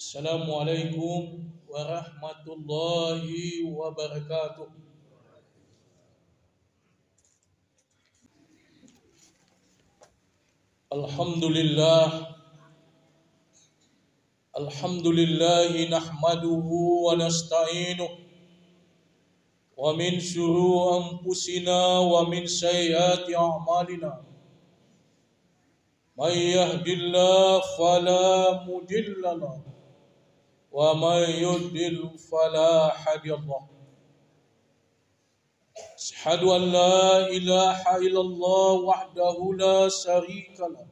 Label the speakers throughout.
Speaker 1: Assalamualaikum warahmatullahi wabarakatuh. Alhamdulillah, alhamdulillahi nahmaduhu wa nasta'inuh wa min syururi anfusina wa min sayyiati a'malina. May yahdihillahu fala mudilla lahu wa may yudlil fala hadiya lahu. Asyhadu an la ilaha illallah wahdahu la syarika lahu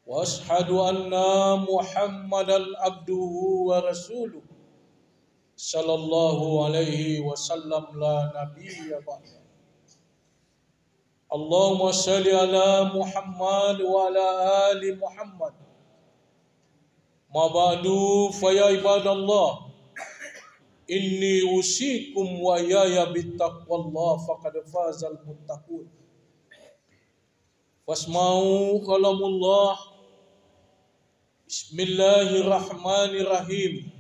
Speaker 1: wa asyhadu anna Muhammadan abduhu wa rasuluh sallallahu alaihi wasallam la nabiyya ba'da. Allahumma shalli ala Muhammad wa ala ali Muhammad. Ma ba'du fa ya ibadallah, inni usikum wa yaya bittaqwallah faqad fazal muttaqun. Wasma'u qalamullah. Bismillahirrahmanirrahim.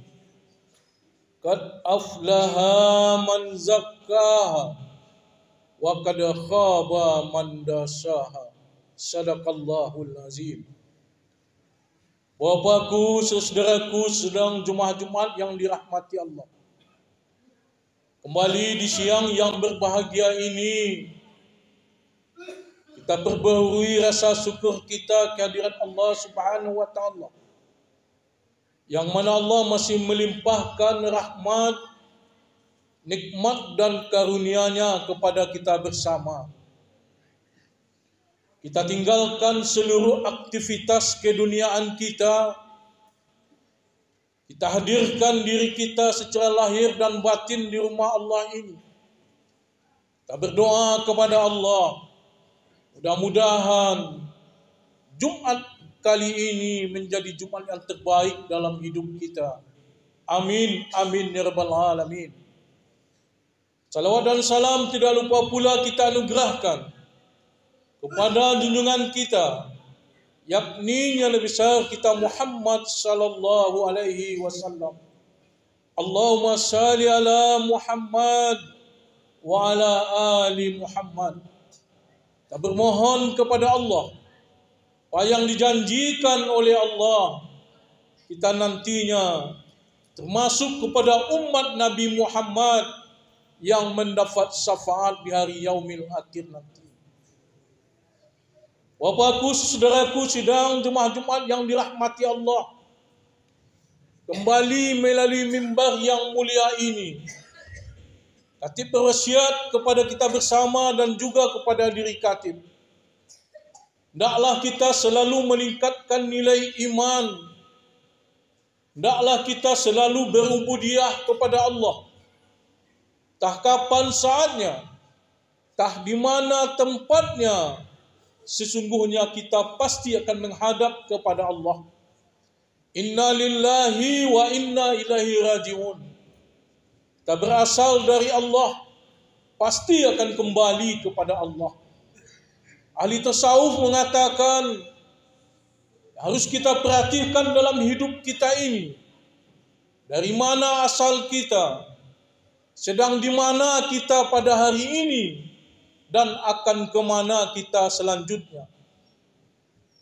Speaker 1: Qad aflaha man zakkaha wa qad khaba man dasaha. Sadaqallahul azim. Bapakku, saudaraku, sedang Jumat yang dirahmati Allah. Kembali di siang yang berbahagia ini, kita perbaharui rasa syukur kita kehadiran Allah Subhanahu wa taala. Yang mana Allah masih melimpahkan rahmat, nikmat dan karunia-Nya kepada kita bersama. Kita tinggalkan seluruh aktivitas keduniaan kita. Kita hadirkan diri kita secara lahir dan batin di rumah Allah ini. Kita berdoa kepada Allah, mudah-mudahan Jumat kali ini menjadi Jumat yang terbaik dalam hidup kita. Amin, amin ya rabbal alamin. Salawat dan salam tidak lupa pula kita anugerahkan kepada junjungan kita, yakni yang lebih besar kita Muhammad sallallahu alaihi wasallam. Allahumma shalli ala Muhammad wa ala ali Muhammad. Kita bermohon kepada Allah, apa yang dijanjikan oleh Allah, kita nantinya termasuk kepada umat Nabi Muhammad yang mendapat syafaat di hari yaumil akhir nanti. Bapakku, saudaraku, sidang Jumat yang dirahmati Allah, kembali melalui mimbar yang mulia ini, Khatib berwasiat kepada kita bersama dan juga kepada diri Khatib. Hendaklah kita selalu meningkatkan nilai iman. Hendaklah kita selalu berubudiah kepada Allah. Tah kapan saatnya, tah di mana tempatnya, sesungguhnya kita pasti akan menghadap kepada Allah. Inna lillahi wa inna ilaihi raji'un. Kita berasal dari Allah, pasti akan kembali kepada Allah. Ahli tasawuf mengatakan, harus kita perhatikan dalam hidup kita ini, dari mana asal kita, sedang di mana kita pada hari ini, dan akan kemana kita selanjutnya.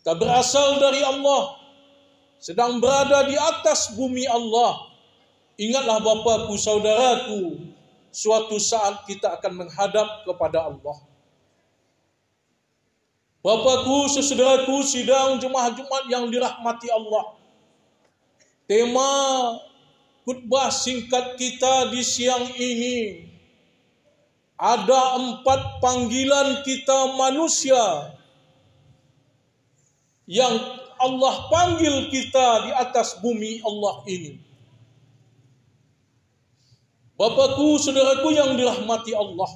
Speaker 1: Kita berasal dari Allah, sedang berada di atas bumi Allah. Ingatlah bapakku, saudaraku, suatu saat kita akan menghadap kepada Allah. Bapakku, saudaraku, sidang Jumat yang dirahmati Allah. Tema khutbah singkat kita di siang ini, ada 4 panggilan kita manusia yang Allah panggil kita di atas bumi Allah ini. Bapakku, saudaraku yang dirahmati Allah,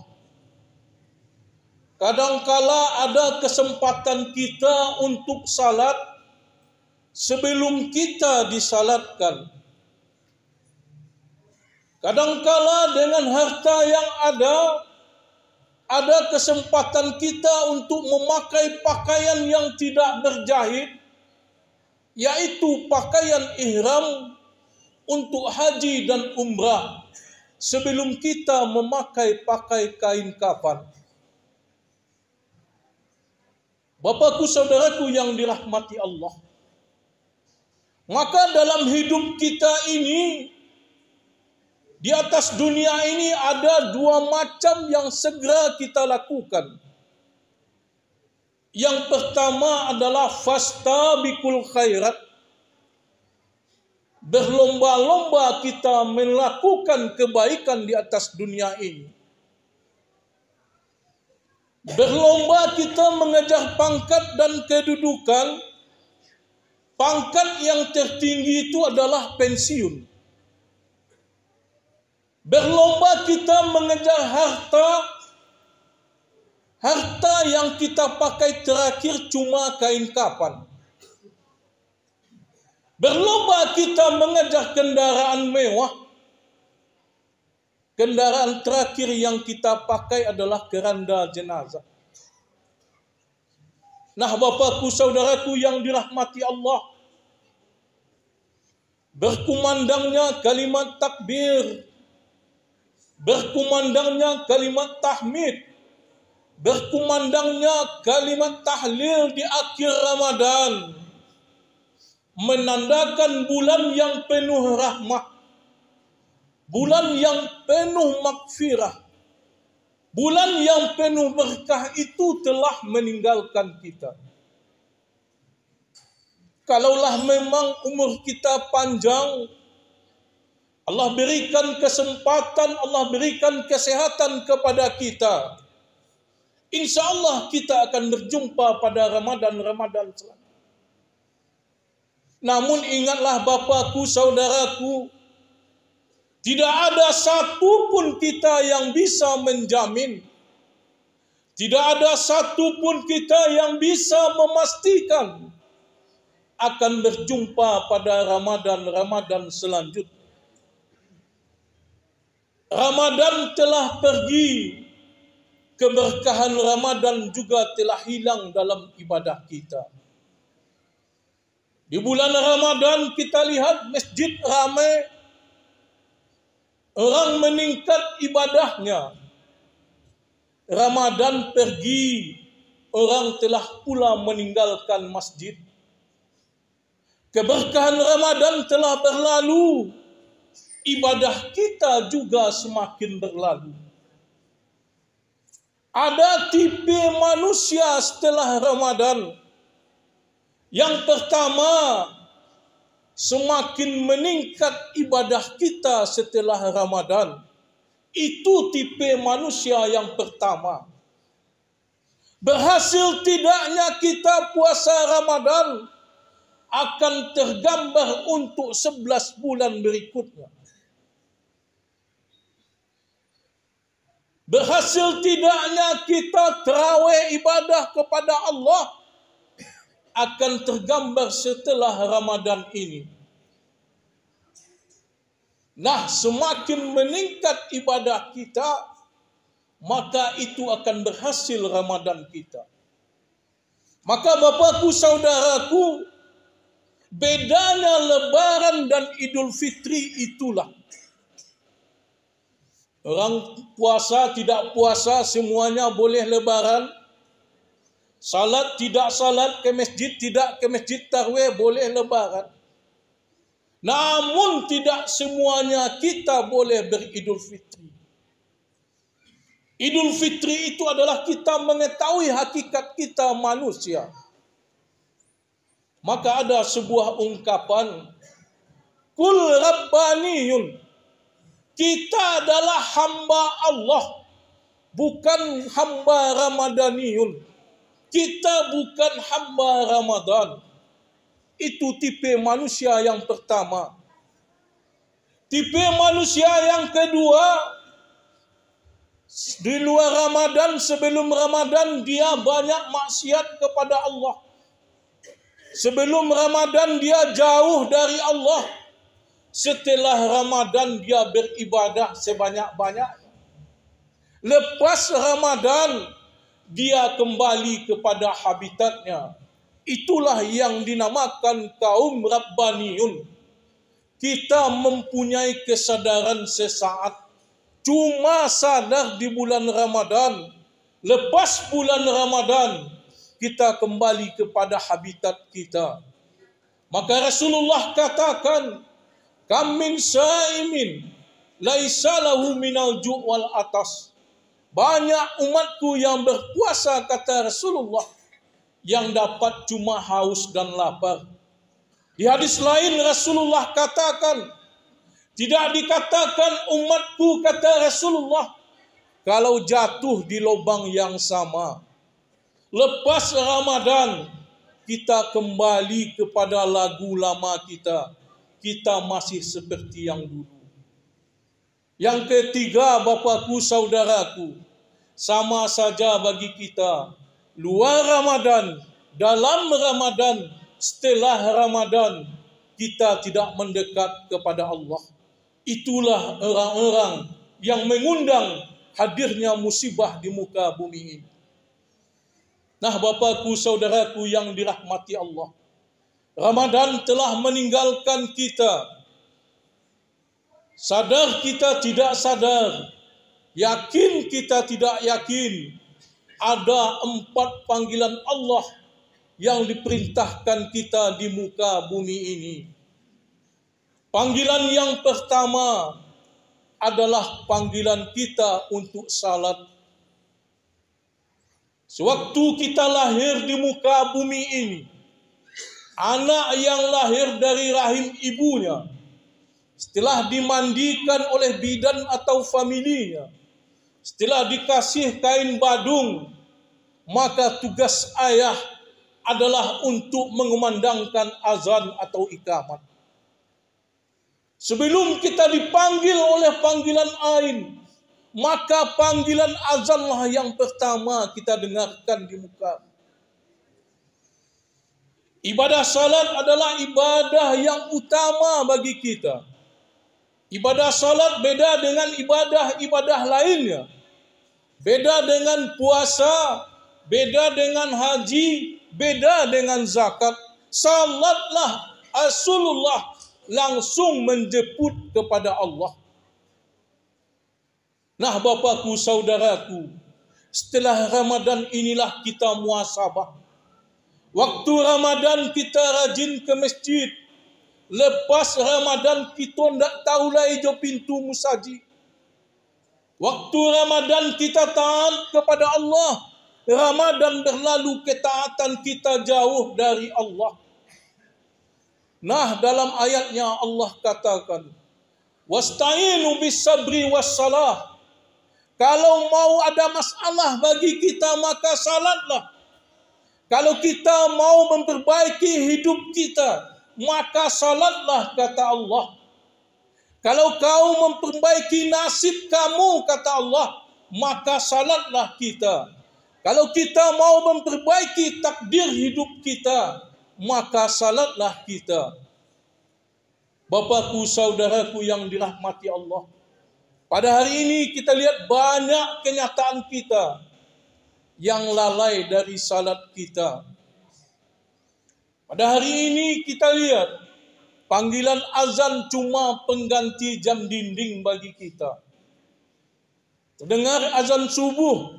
Speaker 1: kadangkala ada kesempatan kita untuk salat sebelum kita disalatkan. Kadangkala dengan harta yang ada kesempatan kita untuk memakai pakaian yang tidak berjahit, yaitu pakaian ihram untuk haji dan umrah sebelum kita pakai kain kafan. Bapakku, saudaraku yang dirahmati Allah, maka dalam hidup kita ini, di atas dunia ini ada dua macam yang segera kita lakukan. Yang pertama adalah fastabiqul khairat. Berlomba-lomba kita melakukan kebaikan di atas dunia ini. Berlomba kita mengejar pangkat dan kedudukan. Pangkat yang tertinggi itu adalah pensiun. Berlomba kita mengejar harta. Harta yang kita pakai terakhir cuma kain kafan. Berlomba kita mengejar kendaraan mewah. Kendaraan terakhir yang kita pakai adalah keranda jenazah. Nah, bapakku, saudaraku yang dirahmati Allah, berkumandangnya kalimat takbir, berkumandangnya kalimat tahmid, berkumandangnya kalimat tahlil di akhir Ramadan, menandakan bulan yang penuh rahmah, bulan yang penuh makfirah, bulan yang penuh berkah itu telah meninggalkan kita. Kalaulah memang umur kita panjang, Allah berikan kesempatan, Allah berikan kesehatan kepada kita, insya Allah kita akan berjumpa pada Ramadan selanjutnya. Namun ingatlah bapakku, saudaraku, tidak ada satupun kita yang bisa menjamin, tidak ada satupun kita yang bisa memastikan akan berjumpa pada Ramadan selanjutnya. Ramadan telah pergi, keberkahan Ramadan juga telah hilang dalam ibadah kita. Di bulan Ramadan kita lihat masjid ramai, orang meningkat ibadahnya. Ramadan pergi, orang telah pula meninggalkan masjid. Keberkahan Ramadan telah berlalu, ibadah kita juga semakin berlalu. Ada tipe manusia setelah Ramadan. Yang pertama, semakin meningkat ibadah kita setelah Ramadan. Itu tipe manusia yang pertama. Berhasil tidaknya kita puasa Ramadan akan tergambar untuk 11 bulan berikutnya. Berhasil tidaknya kita tarawih ibadah kepada Allah akan tergambar setelah Ramadan ini. Nah, semakin meningkat ibadah kita, maka itu akan berhasil Ramadan kita. Maka bapakku, saudaraku, bedanya Lebaran dan Idul Fitri itulah. Orang puasa tidak puasa semuanya boleh Lebaran. Salat tidak salat, ke masjid tidak ke masjid, tarawih boleh Lebaran. Namun tidak semuanya kita boleh beridul fitri. Idul Fitri itu adalah kita mengetahui hakikat kita manusia. Maka ada sebuah ungkapan, Kul Rabbaniyun. Kita adalah hamba Allah, bukan hamba Ramadaniyun. Kita bukan hamba Ramadan. Itu tipe manusia yang pertama. Tipe manusia yang kedua, di luar Ramadan, sebelum Ramadan dia banyak maksiat kepada Allah. Sebelum Ramadan dia jauh dari Allah. Setelah Ramadan dia beribadah sebanyak-banyaknya. Lepas Ramadan dia kembali kepada habitatnya. Itulah yang dinamakan kaum Rabbaniyun. Kita mempunyai kesadaran sesaat. Cuma sadar di bulan Ramadan. Lepas bulan Ramadan, kita kembali kepada habitat kita. Maka Rasulullah katakan, kam min saimin laisa lahu minal ju' wal atas. Banyak umatku yang berpuasa, kata Rasulullah, yang dapat cuma haus dan lapar. Di hadis lain Rasulullah katakan, tidak dikatakan umatku, kata Rasulullah, kalau jatuh di lubang yang sama. Lepas Ramadan, kita kembali kepada lagu lama kita. Kita masih seperti yang dulu. Yang ketiga, Bapakku, saudaraku, sama saja bagi kita. Luar Ramadan, dalam Ramadan, setelah Ramadan, kita tidak mendekat kepada Allah. Itulah orang-orang yang mengundang hadirnya musibah di muka bumi ini. Nah, Bapakku, saudaraku yang dirahmati Allah, Ramadan telah meninggalkan kita. Sadar kita tidak sadar, yakin kita tidak yakin, ada 4 panggilan Allah yang diperintahkan kita di muka bumi ini. Panggilan yang pertama adalah panggilan kita untuk salat. Sewaktu kita lahir di muka bumi ini, anak yang lahir dari rahim ibunya, setelah dimandikan oleh bidan atau familinya, setelah dikasih kain badung, maka tugas ayah adalah untuk mengumandangkan azan atau iqamat. Sebelum kita dipanggil oleh panggilan ain, maka panggilan azanlah yang pertama kita dengarkan di muka. Ibadah salat adalah ibadah yang utama bagi kita. Ibadah salat beda dengan ibadah-ibadah lainnya. Beda dengan puasa, beda dengan haji, beda dengan zakat. Salatlah Rasulullah langsung menjemput kepada Allah. Nah, Bapakku, saudaraku, setelah Ramadan inilah kita muhasabah. Waktu Ramadan kita rajin ke masjid. Lepas Ramadan kita tidak tahu lagi jo pintu musaji. Waktu Ramadan kita taat kepada Allah. Ramadan berlalu, ketaatan kita jauh dari Allah. Nah, dalam ayatnya Allah katakan, wasta'inu bis sabri was salah. Kalau mau ada masalah bagi kita, maka salatlah. Kalau kita mau memperbaiki hidup kita, maka salatlah, kata Allah. Kalau kau memperbaiki nasib kamu, kata Allah, maka salatlah kita. Kalau kita mau memperbaiki takdir hidup kita, maka salatlah kita. Bapakku, saudaraku yang dirahmati Allah, pada hari ini kita lihat banyak kenyataan kita yang lalai dari salat kita. Pada hari ini kita lihat panggilan azan cuma pengganti jam dinding bagi kita. Terdengar azan subuh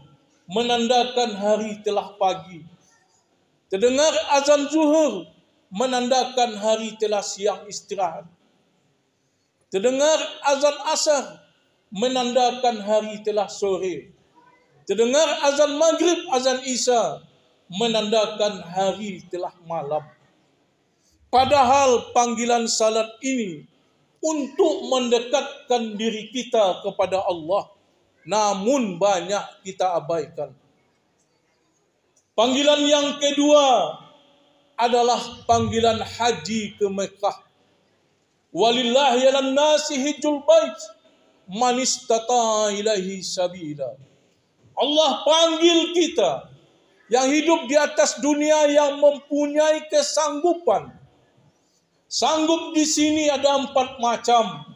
Speaker 1: menandakan hari telah pagi. Terdengar azan zuhur menandakan hari telah siang istirahat. Terdengar azan asar menandakan hari telah sore. Terdengar azan maghrib, azan isya menandakan hari telah malam. Padahal panggilan salat ini untuk mendekatkan diri kita kepada Allah, namun banyak kita abaikan. Panggilan yang kedua adalah panggilan haji ke Mekah. Walillahi 'alan nasi hijjul bait man istata'a ilaihi sabila. Allah panggil kita yang hidup di atas dunia yang mempunyai kesanggupan. Sanggup di sini ada 4 macam.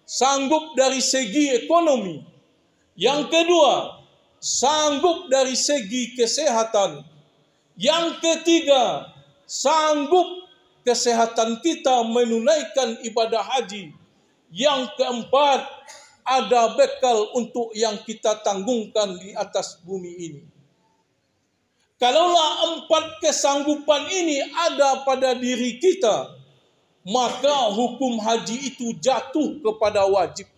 Speaker 1: Sanggup dari segi ekonomi. Yang kedua, sanggup dari segi kesehatan. Yang ketiga, sanggup kesehatan kita menunaikan ibadah haji. Yang keempat, ada bekal untuk yang kita tanggungkan di atas bumi ini. Kalaulah empat kesanggupan ini ada pada diri kita, maka hukum haji itu jatuh kepada wajib.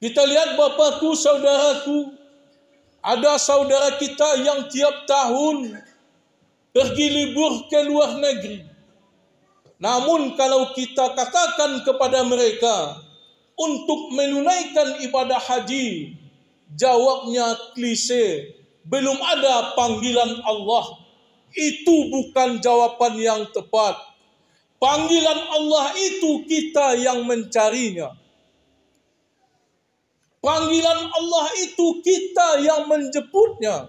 Speaker 1: Kita lihat bapakku, saudaraku, ada saudara kita yang tiap tahun pergi libur ke luar negeri. Namun kalau kita katakan kepada mereka untuk menunaikan ibadah haji, jawabnya klise, belum ada panggilan Allah. Itu bukan jawaban yang tepat. Panggilan Allah itu kita yang mencarinya. Panggilan Allah itu kita yang menjemputnya.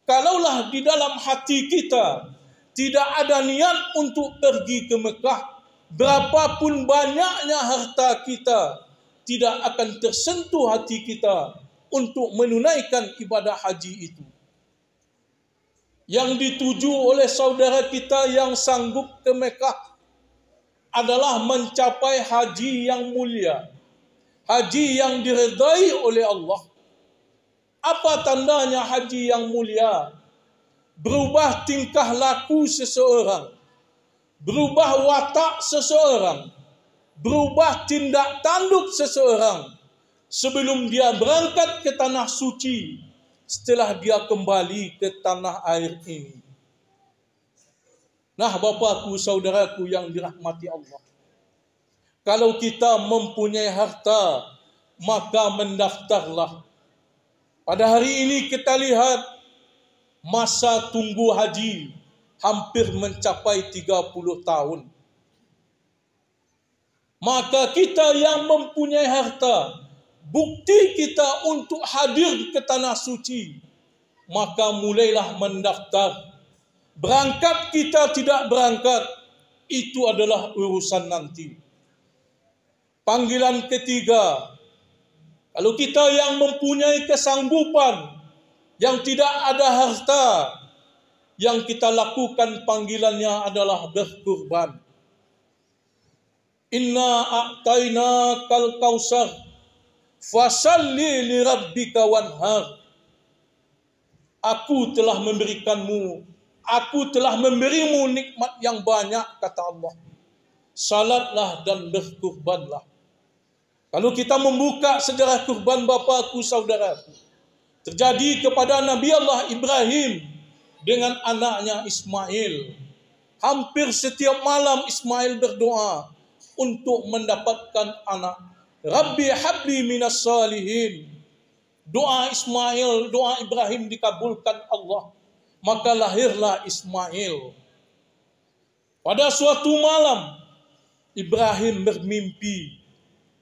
Speaker 1: Kalaulah di dalam hati kita tidak ada niat untuk pergi ke Mekah, berapapun banyaknya harta kita, tidak akan tersentuh hati kita untuk menunaikan ibadah haji itu. Yang dituju oleh saudara kita yang sanggup ke Mekah adalah mencapai haji yang mulia, haji yang diredai oleh Allah. Apa tandanya haji yang mulia? Berubah tingkah laku seseorang, berubah watak seseorang, berubah tindak tanduk seseorang sebelum dia berangkat ke tanah suci, setelah dia kembali ke tanah air ini. Nah, bapakku, saudaraku yang dirahmati Allah, kalau kita mempunyai harta, maka mendaftarlah. Pada hari ini kita lihat masa tunggu haji hampir mencapai 30 tahun. Maka kita yang mempunyai harta, bukti kita untuk hadir ke tanah suci, maka mulailah mendaftar. Berangkat kita tidak berangkat, itu adalah urusan nanti. Panggilan ketiga, kalau kita yang mempunyai kesanggupan, yang tidak ada harta, yang kita lakukan panggilannya adalah berkurban. Inna a'tayna kal kausar fasalli li rabbika wanhar. Aku telah memberikanmu, aku telah memberimu nikmat yang banyak, kata Allah. Salatlah dan berkurbanlah. Kalau kita membuka sejarah kurban bapakku, saudaraku, terjadi kepada Nabi Allah Ibrahim dengan anaknya Ismail. Hampir setiap malam Ismail berdoa untuk mendapatkan anak. Rabbi habli minas salihin. Doa Ismail, doa Ibrahim dikabulkan Allah. Maka lahirlah Ismail. Pada suatu malam, Ibrahim bermimpi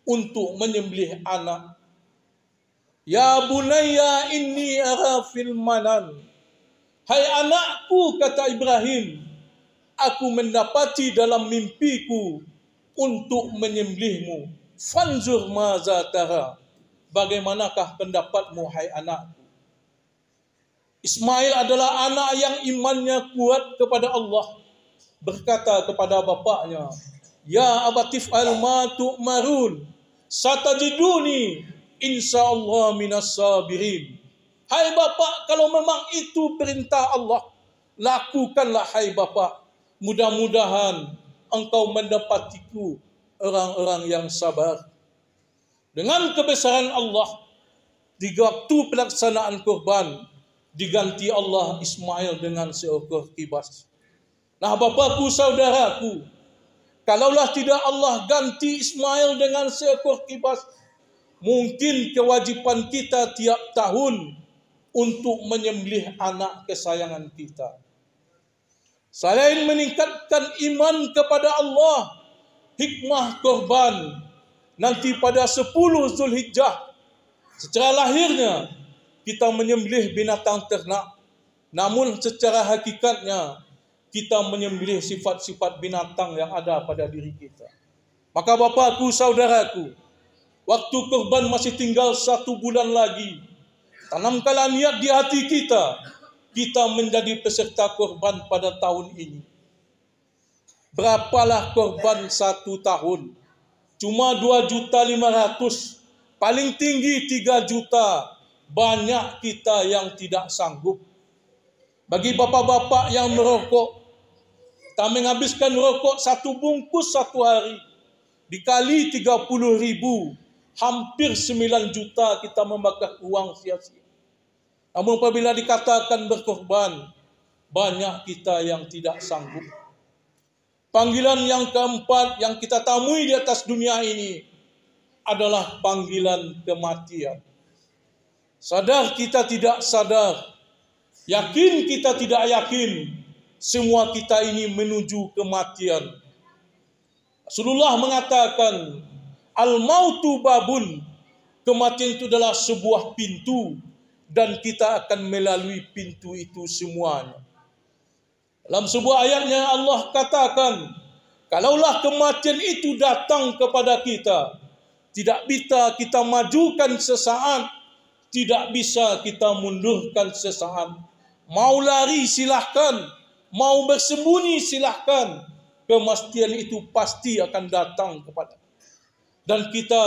Speaker 1: untuk menyembelih anak. Ya bunayya inni ara fil manan. Hai anakku, kata Ibrahim, aku mendapati dalam mimpiku untuk menyembelihmu. Fanzur maza tara. Bagaimanakah pendapatmu, hai anakku? Ismail adalah anak yang imannya kuat kepada Allah. Berkata kepada bapaknya, Ya abatif al-ma tu'marun. Satajiduni insyaallah minas sabirin. Hai bapak, kalau memang itu perintah Allah, lakukanlah hai bapak. Mudah-mudahan engkau mendapatiku orang-orang yang sabar. Dengan kebesaran Allah, di waktu pelaksanaan kurban, diganti Allah Ismail dengan seekor kibas. Nah, bapakku, saudaraku, kalaulah tidak Allah ganti Ismail dengan seekor kibas, mungkin kewajiban kita tiap tahun untuk menyembelih anak kesayangan kita. Selain meningkatkan iman kepada Allah, hikmah kurban nanti pada 10 Zulhijjah, secara lahirnya kita menyembelih binatang ternak, namun secara hakikatnya kita menyembelih sifat-sifat binatang yang ada pada diri kita. Maka bapakku, saudaraku, waktu kurban masih tinggal 1 bulan lagi. Tanamkanlah niat di hati kita kita menjadi peserta korban pada tahun ini. Berapalah korban satu tahun? Cuma 2.500.000, paling tinggi 3 juta. Banyak kita yang tidak sanggup. Bagi bapak-bapak yang merokok, kita menghabiskan rokok 1 bungkus 1 hari. Dikali 30.000, hampir 9 juta kita membakar uang sia-sia. Namun apabila dikatakan berkorban, banyak kita yang tidak sanggup. Panggilan yang keempat yang kita temui di atas dunia ini adalah panggilan kematian. Sadar kita tidak sadar, yakin kita tidak yakin, semua kita ini menuju kematian. Rasulullah mengatakan, al-mautu babun, kematian itu adalah sebuah pintu dan kita akan melalui pintu itu semuanya. Dalam sebuah ayatnya Allah katakan, kalaulah kematian itu datang kepada kita, tidak bisa kita majukan sesaat, tidak bisa kita mundurkan sesaat. Mau lari silahkan, mau bersembunyi silahkan, kematian itu pasti akan datang kepada kita. Dan kita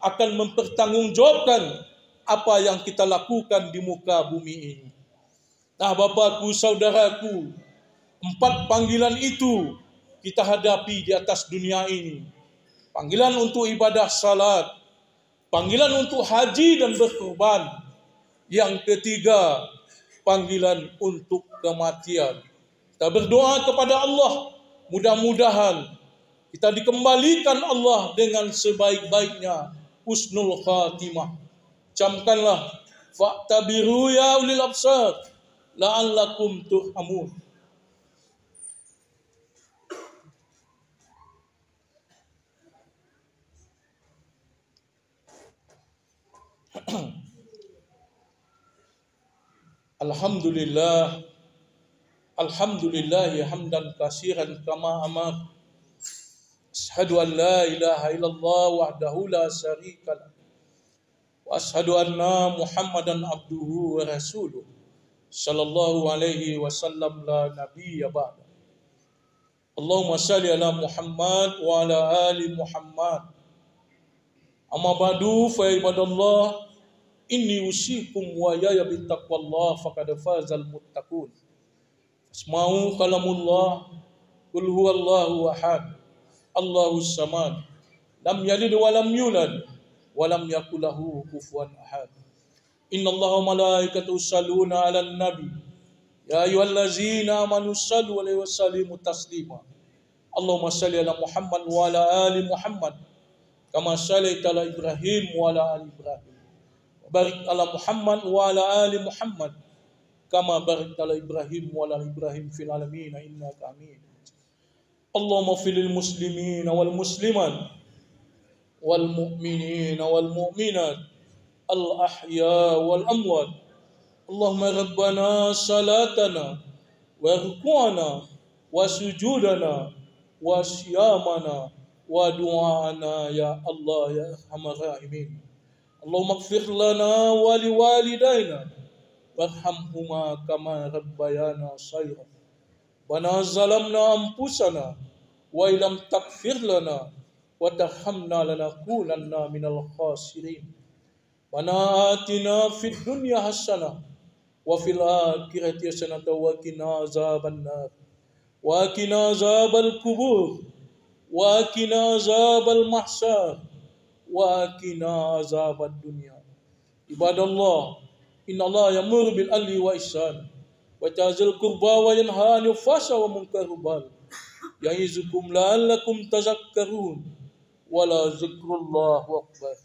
Speaker 1: akan mempertanggungjawabkan apa yang kita lakukan di muka bumi ini. Nah, Bapakku, saudaraku, 4 panggilan itu kita hadapi di atas dunia ini. Panggilan untuk ibadah salat, panggilan untuk haji dan berkorban. Yang ketiga, panggilan untuk kematian. Kita berdoa kepada Allah, mudah-mudahan kita dikembalikan Allah dengan sebaik-baiknya, husnul khatimah. Camkanlah, fa'tabiru ya ulil absar, la'allakum turhamun. Alhamdulillah, alhamdulillah hamdan katsiran kama amar. Asyhadu an la ilaha illallah wahdahu la syarika lah. Wa asyhadu anna Muhammadan abduhu wa rasuluh. Sallallahu alaihi wasallam la nabiyya ba'da. Allahumma shalli ala Muhammad wa ala ali Muhammad. Amma ba'du fa ibadallah, inni usikum wa yaya bittaqwallah faqad fazal muttaqun. Asma'u kalamullah, qul huwallahu ahad, Allahus samad, lam yalid wa lam yulad wa lam yakul lahu kufuwan ahad. Innallaha wa malaikatahu yusholluna 'alan nabi, ya ayyuhallazina amanu shallu 'alaihi wa sallimu taslima. Allahumma shalli ala Muhammad wa ala ali Muhammad kama shallaita ala Ibrahim wa ala ali Ibrahim. Barik ala Muhammad wa ala ali Muhammad kama barakta ala Ibrahim wa ala Ibrahim fil alamin innaka Hamidum Majid. Allahumma fil muslimin wal muslimat wal mu'minin wal mu'minat al ahya wal amwat. Allahumma rabbana salatana wa ruku'ana wa sujudana wa siyamana wa du'ana ya Allah ya arhamar rahimin. Allahumma ighfir lana wa liwalidayna warhamhuma kama rabbayana shaghira. Bana zalamna anfusana wa illam taghfir lana wa tarhamna lanakunanna minal khasirin. Bana atina fid dunya hasanah wa fil akhirati hasanah wa qina azabannar wa qina azabal kubur wa qina azabal mahsyar wa qina azabad dunya. Ibadallah, innallaha ya'muru bil adli wa ihsan wa ta'zil qurba wa yanha 'anil fahsya'i wa munkari wal baghi. Ya'izukum la'allakum tadhakkarun. Wa la zikrullah akbar.